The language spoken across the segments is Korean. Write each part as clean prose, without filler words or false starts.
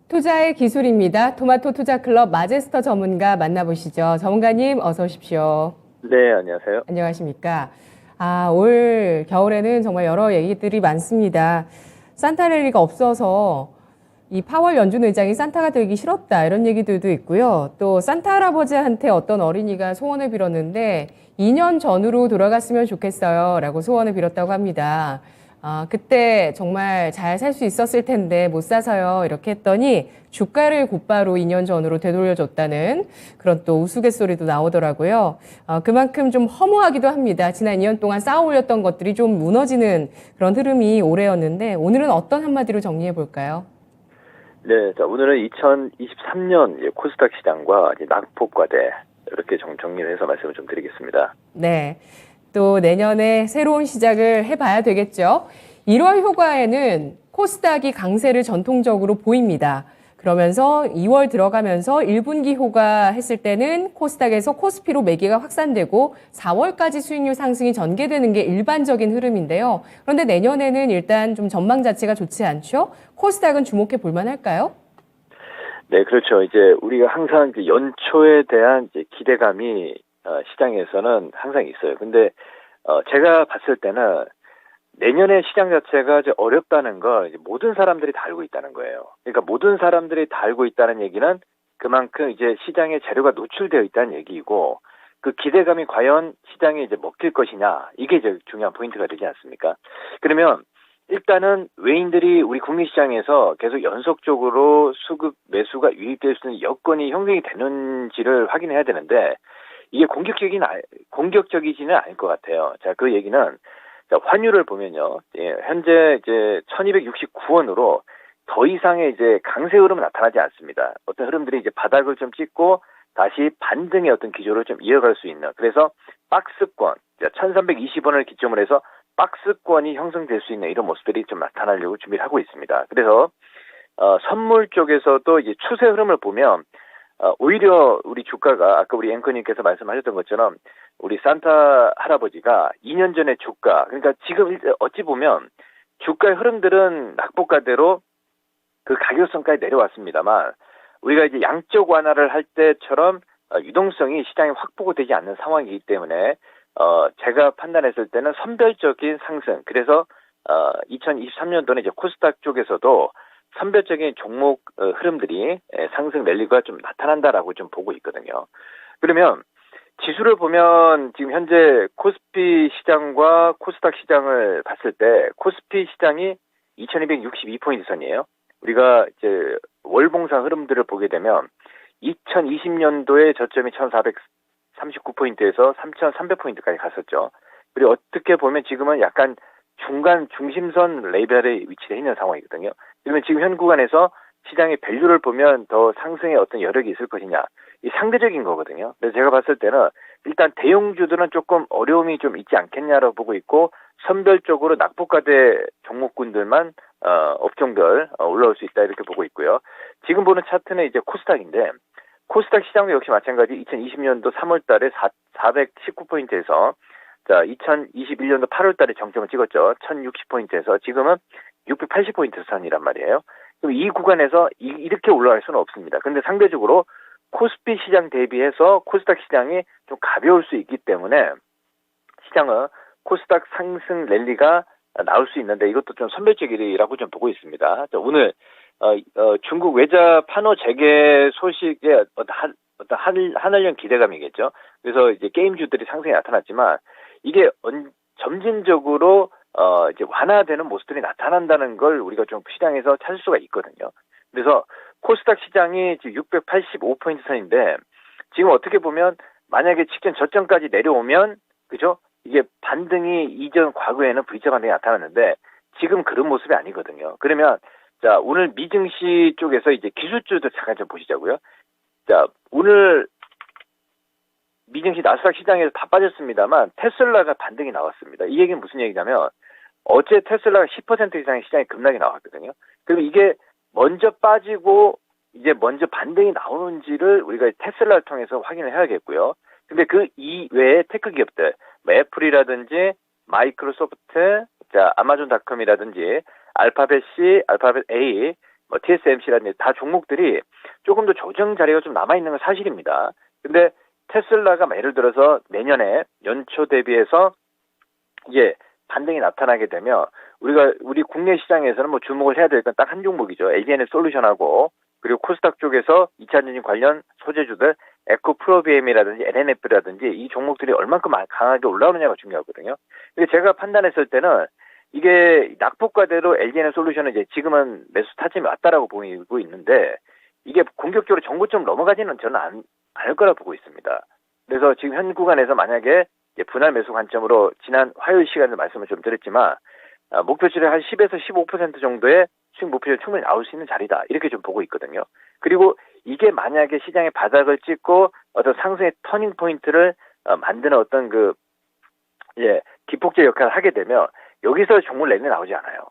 투자의 기술입니다. 토마토 투자클럽 마제스터 전문가 만나보시죠. 전문가님 어서 오십시오. 네, 안녕하세요. 안녕하십니까. 올 겨울에는 정말 여러 얘기들이 많습니다. 산타랠리가 없어서 이 파월 연준 의장이 산타가 되기 싫었다 이런 얘기들도 있고요. 또 산타 할아버지한테 어떤 어린이가 소원을 빌었는데 2년 전으로 돌아갔으면 좋겠어요 라고 소원을 빌었다고 합니다. 그때 정말 잘 살 수 있었을 텐데 못 사서요 이렇게 했더니 주가를 곧바로 2년 전으로 되돌려줬다는 그런 또 우스갯소리도 나오더라고요. 그만큼 좀 허무하기도 합니다. 지난 2년 동안 쌓아 올렸던 것들이 좀 무너지는 그런 흐름이 올해였는데 오늘은 어떤 한마디로 정리해 볼까요? 네, 자, 오늘은 2023년 코스닥 시장과 낙폭과대 이렇게 정리를 해서 말씀을 좀 드리겠습니다. 네. 또 내년에 새로운 시작을 해봐야 되겠죠. 1월 효과에는 코스닥이 강세를 전통적으로 보입니다. 그러면서 2월 들어가면서 1분기 효과 했을 때는 코스닥에서 코스피로 매기가 확산되고 4월까지 수익률 상승이 전개되는 게 일반적인 흐름인데요. 그런데 내년에는 일단 좀 전망 자체가 좋지 않죠? 코스닥은 주목해 볼 만할까요? 네, 그렇죠. 이제 우리가 항상 연초에 대한 이제 기대감이 시장에서는 항상 있어요. 근데 제가 봤을 때는 내년의 시장 자체가 이제 어렵다는 걸 이제 모든 사람들이 다 알고 있다는 거예요. 그러니까 모든 사람들이 다 알고 있다는 얘기는 그만큼 이제 시장에 재료가 노출되어 있다는 얘기이고 그 기대감이 과연 시장에 이제 먹힐 것이냐 이게 이제 중요한 포인트가 되지 않습니까? 그러면 일단은 외인들이 우리 국내시장에서 계속 연속적으로 수급 매수가 유입될 수 있는 여건이 형성이 되는지를 확인해야 되는데 이게 공격적이지는 않을 것 같아요. 자, 그 얘기는 자, 환율을 보면요. 현재 이제 1269원으로 더 이상의 이제 강세 흐름은 나타나지 않습니다. 어떤 흐름들이 이제 바닥을 좀 찍고 다시 반등의 어떤 기조를 좀 이어갈 수 있는 그래서 박스권 1320원을 기점으로 해서 박스권이 형성될 수 있는 이런 모습들이 좀 나타나려고 준비를 하고 있습니다. 그래서 선물 쪽에서도 이제 추세 흐름을 보면 오히려 우리 주가가 아까 우리 앵커님께서 말씀하셨던 것처럼 우리 산타 할아버지가 2년 전에 주가 그러니까 지금 어찌 보면 주가의 흐름들은 낙폭과대로 그 가격선까지 내려왔습니다만 우리가 이제 양적 완화를 할 때처럼 유동성이 시장에 확보가 되지 않는 상황이기 때문에 제가 판단했을 때는 선별적인 상승 그래서 2023년도는 이제 코스닥 쪽에서도 선별적인 종목 흐름들이 상승 랠리가 좀 나타난다라고 좀 보고 있거든요. 그러면 지수를 보면 지금 현재 코스피 시장과 코스닥 시장을 봤을 때 코스피 시장이 2262포인트 선이에요. 우리가 이제 월봉상 흐름들을 보게 되면 2020년도에 저점이 1439포인트에서 3300포인트까지 갔었죠. 그리고 어떻게 보면 지금은 약간 중간 중심선 레벨에 위치해 있는 상황이거든요. 그러면 지금 현 구간에서 시장의 밸류를 보면 더 상승의 어떤 여력이 있을 것이냐. 이 상대적인 거거든요. 그래서 제가 봤을 때는 일단 대형주들은 조금 어려움이 좀 있지 않겠냐라고 보고 있고 선별적으로 낙폭과대 종목군들만 업종별 올라올 수 있다 이렇게 보고 있고요. 지금 보는 차트는 이제 코스닥인데 코스닥 시장도 역시 마찬가지 2020년도 3월 달에 419포인트에서 자, 2021년도 8월 달에 정점을 찍었죠. 1060포인트에서 지금은 680포인트 선이란 말이에요. 그럼 이 구간에서 이렇게 올라갈 수는 없습니다. 근데 상대적으로 코스피 시장 대비해서 코스닥 시장이 좀 가벼울 수 있기 때문에 시장은 코스닥 상승 랠리가 나올 수 있는데 이것도 좀 선별적이라고 좀 보고 있습니다. 자, 오늘 중국 외자 판호 재개 소식에 어떤 한일령 기대감이겠죠. 그래서 이제 게임주들이 상승이 나타났지만 이게 점진적으로 이제 완화되는 모습들이 나타난다는 걸 우리가 좀 시장에서 찾을 수가 있거든요. 그래서 코스닥 시장이 지금 685포인트 선인데 지금 어떻게 보면 만약에 직전 저점까지 내려오면 그죠? 이게 반등이 이전 과거에는 V자 반등이 나타났는데 지금 그런 모습이 아니거든요. 그러면 자, 오늘 미증시 쪽에서 이제 기술주도 잠깐 좀 보시자고요. 자, 오늘 미증시 나스닥 시장에서 다 빠졌습니다만 테슬라가 반등이 나왔습니다. 이 얘기는 무슨 얘기냐면 어제 테슬라가 10% 이상의 시장에 급락이 나왔거든요. 그럼 이게 먼저 빠지고 이제 먼저 반등이 나오는지를 우리가 테슬라를 통해서 확인을 해야겠고요. 근데 그 이외에 테크 기업들, 뭐 애플이라든지 마이크로소프트, 자, 아마존닷컴이라든지 알파벳 C, 알파벳 A 뭐 TSMC라든지 다 종목들이 조금 더 조정 자리가 좀 남아있는 건 사실입니다. 근데 테슬라가 예를 들어서 내년에 연초 대비해서 이게 반등이 나타나게 되면 우리 국내 시장에서는 뭐 주목을 해야 될 건 딱 한 종목이죠. LG에너지 솔루션하고 그리고 코스닥 쪽에서 2차전지 관련 소재주들 에코프로비엠이라든지 LNF라든지 이 종목들이 얼만큼 강하게 올라오느냐가 중요하거든요. 근데 제가 판단했을 때는 이게 낙폭과대로 LG에너지 솔루션은 이제 지금은 매수 타점이 왔다라고 보이고 있는데 이게 공격적으로 정고점 넘어가지는 저는 않을 거라 보고 있습니다. 그래서 지금 현 구간에서 만약에 분할 매수 관점으로 지난 화요일 시간에 말씀을 좀 드렸지만 목표치를 한 10에서 15% 정도의 수익 목표를 충분히 나올 수 있는 자리다. 이렇게 좀 보고 있거든요. 그리고 이게 만약에 시장의 바닥을 찍고 어떤 상승의 터닝 포인트를 만드는 어떤 기폭제 역할을 하게 되면 여기서 종목 랠리 나오지 않아요.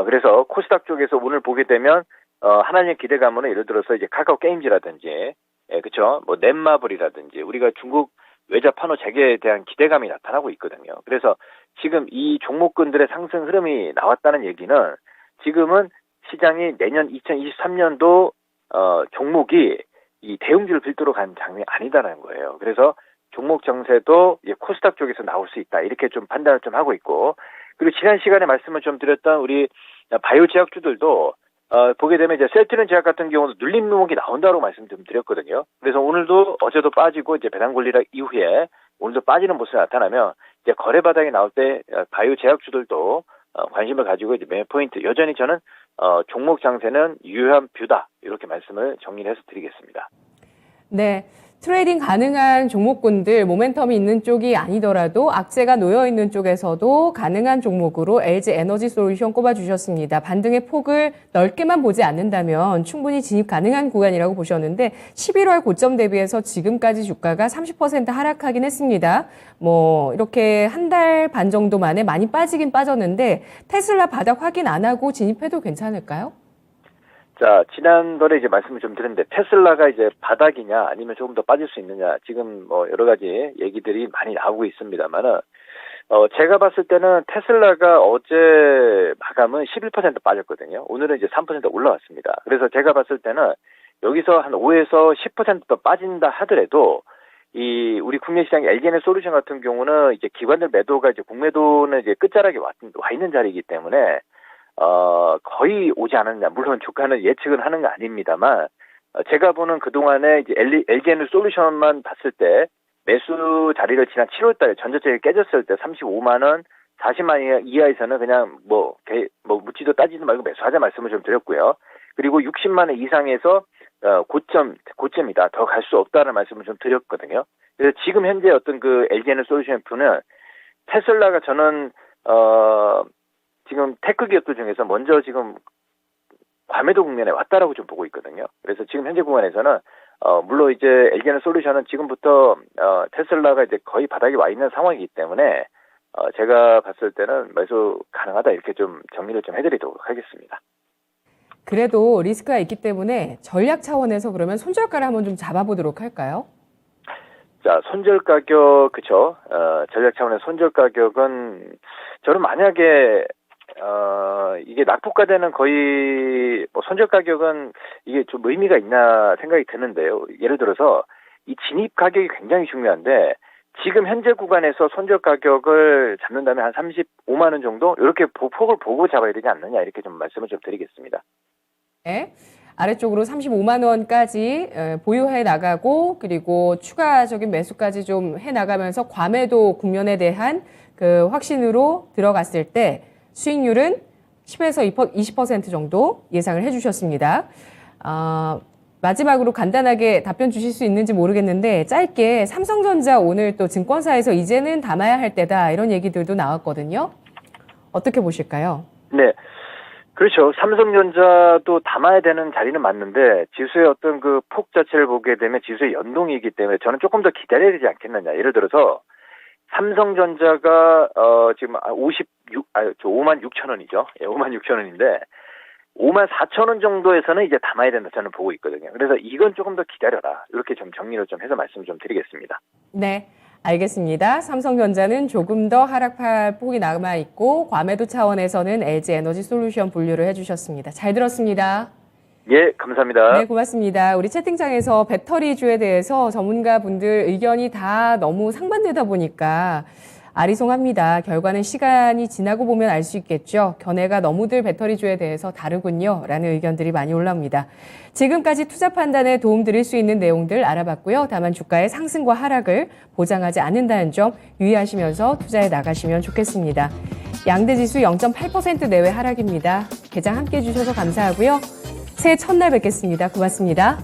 그래서 코스닥 쪽에서 오늘 보게 되면 하나님의 기대감은 예를 들어서 이제 카카오 게임즈라든지 그렇죠. 뭐 넷마블이라든지 우리가 중국 외자 판호 재개에 대한 기대감이 나타나고 있거든요. 그래서 지금 이 종목군들의 상승 흐름이 나왔다는 얘기는 지금은 시장이 내년 2023년도 종목이 이 대형주를 필두로 간 장면이 아니다라는 거예요. 그래서 종목 정세도 코스닥 쪽에서 나올 수 있다. 이렇게 좀 판단을 좀 하고 있고 그리고 지난 시간에 말씀을 좀 드렸던 우리 바이오 제약주들도 보게 되면 이제 셀트리온 제약 같은 경우도 눌림 누목이 나온다고 말씀 좀 드렸거든요. 그래서 오늘도 어제도 빠지고 이제 배당권리락 이후에 오늘도 빠지는 모습이 나타나면 이제 거래 바닥이 나올 때 바이오 제약주들도 관심을 가지고 이제 매매 포인트 여전히 저는 종목 장세는 유효한 뷰다 이렇게 말씀을 정리를 해서 드리겠습니다. 네. 트레이딩 가능한 종목군들 모멘텀이 있는 쪽이 아니더라도 악재가 놓여 있는 쪽에서도 가능한 종목으로 LG 에너지 솔루션 꼽아주셨습니다. 반등의 폭을 넓게만 보지 않는다면 충분히 진입 가능한 구간이라고 보셨는데 11월 고점 대비해서 지금까지 주가가 30% 하락하긴 했습니다. 뭐 이렇게 한 달 반 정도 만에 많이 빠지긴 빠졌는데 테슬라 바닥 확인 안 하고 진입해도 괜찮을까요? 자, 지난번에 이제 말씀을 좀 드렸는데, 테슬라가 이제 바닥이냐, 아니면 조금 더 빠질 수 있느냐, 지금 뭐 여러 가지 얘기들이 많이 나오고 있습니다만은, 제가 봤을 때는 테슬라가 어제 마감은 11% 빠졌거든요. 오늘은 이제 3% 올라왔습니다. 그래서 제가 봤을 때는 여기서 한 5에서 10% 빠진다 하더라도, 우리 국내 시장 LG에너지 솔루션 같은 경우는 이제 기관들 매도가 이제 국매도는 이제 끝자락에 와 있는 자리이기 때문에, 거의 오지 않았냐. 물론 주가는 예측은 하는 거 아닙니다만, 제가 보는 그동안에 이제 LG에너지 솔루션만 봤을 때, 매수 자리를 지난 7월 달에 전저점이 깨졌을 때 35만원, 40만 이하에서는 그냥 묻지도 따지도 말고 매수하자 말씀을 좀 드렸고요. 그리고 60만원 이상에서, 고점이다. 더 갈 수 없다는 말씀을 좀 드렸거든요. 그래서 지금 현재 어떤 그 LG에너지 솔루션 F는 테슬라가 저는, 지금 테크 기업들 중에서 먼저 지금 과매도 국면에 왔다라고 좀 보고 있거든요. 그래서 지금 현재 구간에서는 물론 이제 LG에너지 솔루션은 지금부터 테슬라가 이제 거의 바닥에 와 있는 상황이기 때문에 제가 봤을 때는 매수 가능하다 이렇게 좀 정리를 좀 해드리도록 하겠습니다. 그래도 리스크가 있기 때문에 전략 차원에서 그러면 손절가를 한번 좀 잡아보도록 할까요? 자, 손절 가격, 그쵸. 전략 차원의 손절 가격은 저는 만약에 이게 낙폭과대는 거의 손절 가격은 이게 좀 의미가 있나 생각이 드는데요. 예를 들어서 이 진입 가격이 굉장히 중요한데 지금 현재 구간에서 손절 가격을 잡는다면 한 35만 원 정도 이렇게 폭을 보고 잡아야 되지 않느냐 이렇게 좀 말씀을 좀 드리겠습니다. 네. 아래쪽으로 35만 원까지 보유해 나가고 그리고 추가적인 매수까지 좀 해 나가면서 과매도 국면에 대한 그 확신으로 들어갔을 때 수익률은 10에서 20% 정도 예상을 해주셨습니다. 마지막으로 간단하게 답변 주실 수 있는지 모르겠는데 짧게 삼성전자 오늘 또 증권사에서 이제는 담아야 할 때다 이런 얘기들도 나왔거든요. 어떻게 보실까요? 네. 그렇죠. 삼성전자도 담아야 되는 자리는 맞는데 지수의 어떤 그 폭 자체를 보게 되면 지수의 연동이기 때문에 저는 조금 더 기다려야 되지 않겠느냐. 예를 들어서 삼성전자가 지금 5만 6천 원이죠. 예, 5만 6천 원인데 5만 4천 원 정도에서는 이제 담아야 된다 저는 보고 있거든요. 그래서 이건 조금 더 기다려라. 이렇게 좀 정리를 좀 해서 말씀을 좀 드리겠습니다. 네. 알겠습니다. 삼성전자는 조금 더 하락할 폭이 남아있고 과매도 차원에서는 LG 에너지 솔루션 분류를 해주셨습니다. 잘 들었습니다. 예, 감사합니다. 네, 고맙습니다. 우리 채팅창에서 배터리주에 대해서 전문가분들 의견이 다 너무 상반되다 보니까 아리송합니다. 결과는 시간이 지나고 보면 알 수 있겠죠. 견해가 너무들 배터리주에 대해서 다르군요. 라는 의견들이 많이 올라옵니다. 지금까지 투자 판단에 도움드릴 수 있는 내용들 알아봤고요. 다만 주가의 상승과 하락을 보장하지 않는다는 점 유의하시면서 투자해 나가시면 좋겠습니다. 양대지수 0.8% 내외 하락입니다. 개장 함께 해주셔서 감사하고요. 새해 첫날 뵙겠습니다. 고맙습니다.